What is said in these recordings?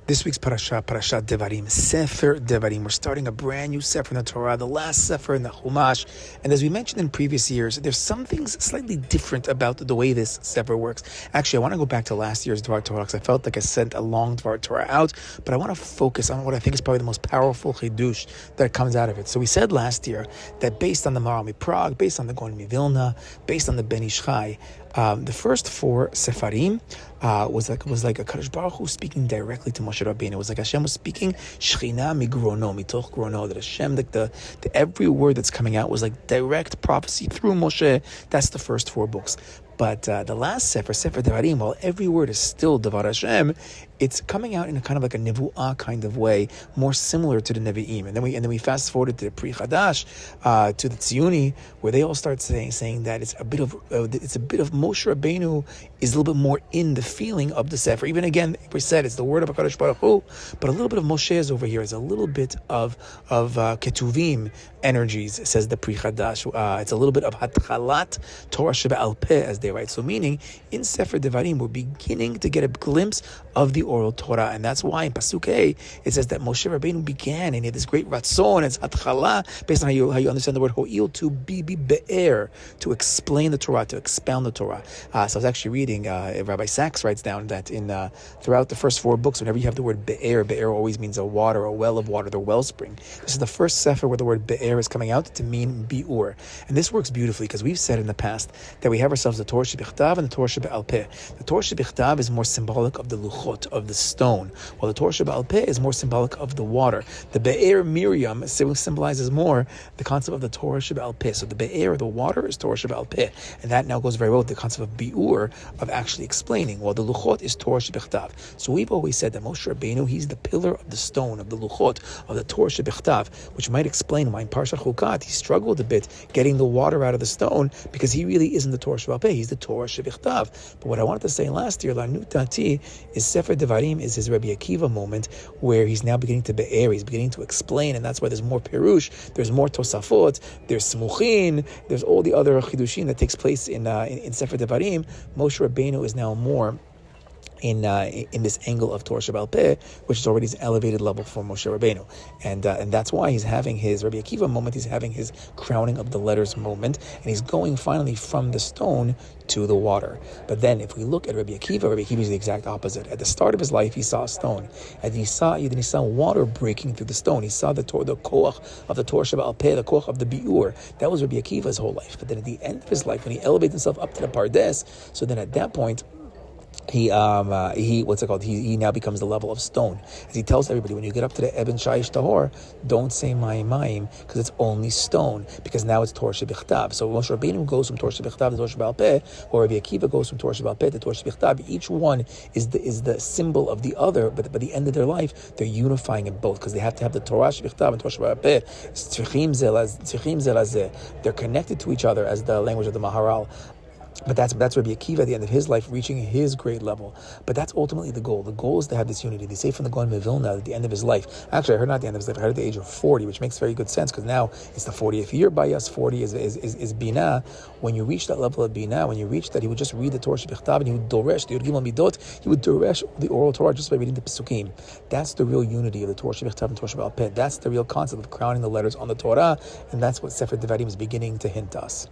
This week's parasha, Parashat Devarim, Sefer Devarim. We're starting a brand new Sefer in the Torah, the last Sefer in the Chumash. And as we mentioned in previous years, there's some things slightly different about the way this Sefer works. Actually, I want to go back to last year's Dvar Torah because I felt like I sent a long Dvar Torah out, but I want to focus on what I think is probably the most powerful chidush that comes out of it. So we said last year that based on the Maharal Prague, based on the Gaon Vilna, based on the Ben Ish Chai, the first four Sefarim was like a Kadosh Baruch Hu speaking directly to Moshe Rabbeinu. It was like Hashem was speaking Shechina migrono, mitoch grono. That Hashem, like the every word that's coming out was like direct prophecy through Moshe. That's the first four books. But the last Sefer Devarim, while every word is still Devar Hashem, it's coming out in a kind of like a Nevu'ah kind of way, more similar to the Nevi'im. And then we fast forwarded to the Pri Chadash, to the Tziyuni, where they all start saying that it's a bit of Moshe Rabbeinu is a little bit more in the feeling of the Sefer. Even again, we said it's the word of HaKadosh Baruch Hu, but a little bit of Moshe is over here. It's a little bit of Ketuvim energies, says the Pri Chadash. It's a little bit of Hatchalat Torah Sheba'al Peh, as they write. So meaning, in Sefer Devarim, we're beginning to get a glimpse of the oral Torah, and that's why in Pasuk A it says that Moshe Rabbeinu began, and he had this great ratzon, it's hatchala, based on how you understand the word ho'il, to be be'er, to explain the Torah, to expound the Torah. So I was actually reading, Rabbi Sachs writes down that in throughout the first four books, whenever you have the word be'er always means a water, a well of water, the wellspring. This is the first sefer where the word be'er is coming out to mean bi'ur, and this works beautifully because we've said in the past that we have ourselves the Torah shebichtav and the Torah shebe'al peh. The Torah shebichtav is more symbolic of the luchot, of the stone, while the Torah shebe'al peh is more symbolic of the water. The be'er Miriam symbolizes more the concept of the Torah shebe'al peh. So the be'er, the water, is Torah shebe'al peh, and that now goes very well with the concept of bi'ur, of actually explaining, while the luchot is Torah shebichtav. So we've always said that Moshe Rabbeinu, he's the pillar of the stone, of the luchot, of the Torah shebichtav, which might explain why in Parshat Chukat he struggled a bit getting the water out of the stone, because he really isn't the Torah shebe'al peh, he's the Torah shebichtav. But what I wanted to say last year, La'anu Tati, is Sefer Devarim is his Rebbe Akiva moment, where he's now beginning to be'er, he's beginning to explain, and that's why there's more Perush, there's more Tosafot, there's Smuchin, there's all the other Chidushin that takes place in Sefer Devarim. Moshe Rabbeinu is now more in this angle of Torah shebe'al peh, which is already his elevated level for Moshe Rabbeinu, and that's why he's having his Rebbe Akiva moment. He's having his crowning of the letters moment, and he's going finally from the stone to the water. But then, if we look at Rebbe Akiva is the exact opposite. At the start of his life, he saw a stone, and he saw water breaking through the stone. He saw the koach of the Torah shebe'al peh, the koach of the bi'ur. That was Rebbe Akiva's whole life. But then, at the end of his life, when he elevated himself up to the pardes, so then at that point, he now becomes the level of stone. As he tells everybody, when you get up to the Eben Shaish Tahor, don't say Mayim, because it's only stone, because now it's Torah shebichtav. So Moshe Rabbeinu goes from Torah shebichtav to Torah shebe'al peh, or Rebbe Akiva goes from Torah shebe'al peh to Torah shebichtav. Each one is the symbol of the other, but by the end of their life, they're unifying in both, because they have to have the Torah shebichtav and Torah shebe'al peh. They're connected to each other, as the language of the Maharal. But that's Rebbe Akiva at the end of his life, reaching his great level. But that's ultimately the goal. The goal is to have this unity. They say from the Gaon Vilna at the end of his life. Actually, I heard not at the end of his life. I heard at the age of 40, which makes very good sense, because now it's the 40th year by us. 40 is Binah. When you reach that level of Binah, when you reach that, he would just read the Torah shebichtav, and he would doresh the Yud Gimel Midot. He would doresh the oral Torah just by reading the Pesukim. That's the real unity of the Torah shebichtav and Torah shebe'al peh. That's the real concept of crowning the letters on the Torah, and that's what Sefer Devarim is beginning to hint us.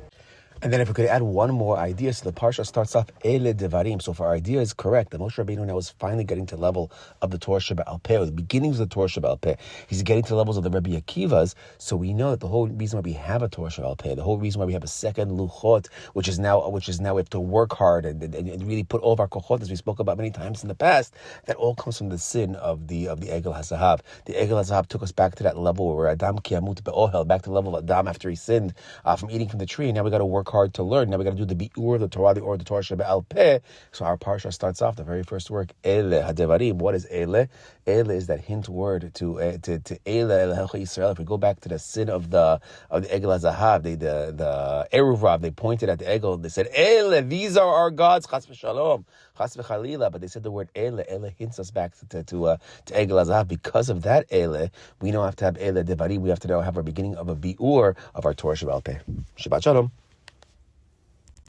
And then if we could add one more idea, so the parsha starts off Ele Devarim. So if our idea is correct, that Moshe Rabbeinu now is finally getting to the level of the Torah shebe'al peh, or the beginnings of the Torah shebe'al peh. He's getting to the levels of the Rebbe Akivas. So we know that the whole reason why we have a Torah shebe'al peh, the whole reason why we have a second luchot, which is now we have to work hard and really put all of our kochot, as we spoke about many times in the past, that all comes from the sin of the Egel HaZahav. The Egel HaZahav took us back to that level where Adam Kiamut Be'ohel, back to the level of Adam after he sinned from eating from the tree. And now we got to work hard to learn. Now we got to do the bi'ur, the Torah, the Torah shebe'al peh. So our parsha starts off the very first word, Ele HaDevarim. What is Ele? Ele is that hint word to Ele Elohecha Yisrael. If we go back to the sin of the Egel HaZahav, the Eruv Rav, they pointed at the Egel. They said, Ele, these are our gods. Chas v'shalom, chas v'chalila. But they said the word Ele. Ele hints us back to Egel HaZahav. Because of that Ele, we now have to have Ele Devarim. We have to now have our beginning of a bi'ur of our Torah shebe'al peh. Shabbat shalom.